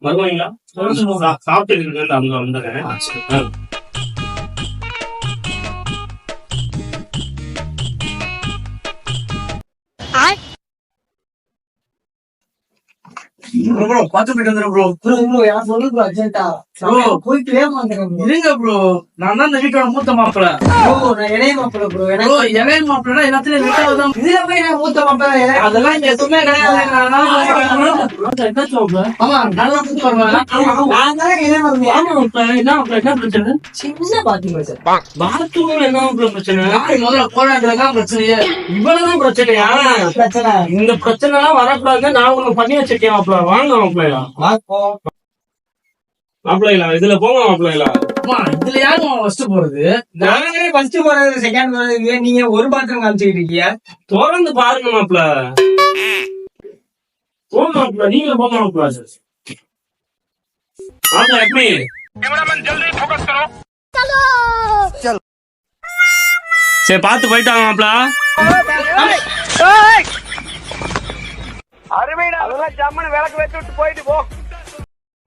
வருவாங்களா? சாப்பிட்டு இருக்கு அங்க வந்துடுறேன். ப்ரோ பாத்து போயிட்டு வந்துடும் ப்ரோ. ப்ரோ யார் சொல்லு ப்ரோ அர்ஜென்ட்டா போயிட்டு வந்துடுறேன் ப்ரோ. இருங்க ப்ரோ, நான் தான் இந்த வீட்டோட மூத்த மாப்பிள்ள. ப்ரோ நான் இளைய மாப்பிள்ள ப்ரோ. ப்ரோ இளைய மாப்பிள்ளனா எல்லாத்துலயும் ரெண்டாவதுதான். இதுல போய் நான் மூத்த மாப்பிள்ள அதெல்லாம் இங்க எதுவுமே கிடையாது. ஆமா நல்லா கூட்டு வருவேன். நான் தான் இளைய மாப்பிள்ள. என்ன பிரச்சனை? சின்ன பாத்தீங்க சார். பாத்ரூம்ல என்ன பிரச்சனை? முதல்ல போராட்டதான் பிரச்சனையே. இவ்வளவுதான் பிரச்சனையா? பிரச்சனை இந்த பிரச்சனை எல்லாம் வரக்கூடாது. நான் உங்களுக்கு பண்ணி வச்சிருக்கேன் மாப்பிள்ள. வாங்க மாப்பிள்ளையா, மாப்பிள்ளைங்களா இதுல போங்க மாப்பிள்ளைங்களா. இதுல யாரு ஃபர்ஸ்ட் போறது? நானே ஃபர்ஸ்ட் போறது செகண்ட் போறது. நீங்க ஒரு பாத்ரூம் காமிச்சிட்டு இருக்கீங்க. தொடர்ந்து பாருங்க மாப்பிள்ள. போங்க மாப்பிள்ள, நீங்க போங்க மாப்பிள்ள. மாப்பிள்ள எப்படி? சரி பார்த்து போயிட்டாங்க மாப்பிள்ள. அருமைடா, அதெல்லாம் ஜம்முன்னு விளக்கு வச்சு விட்டு போயிட்டு போ.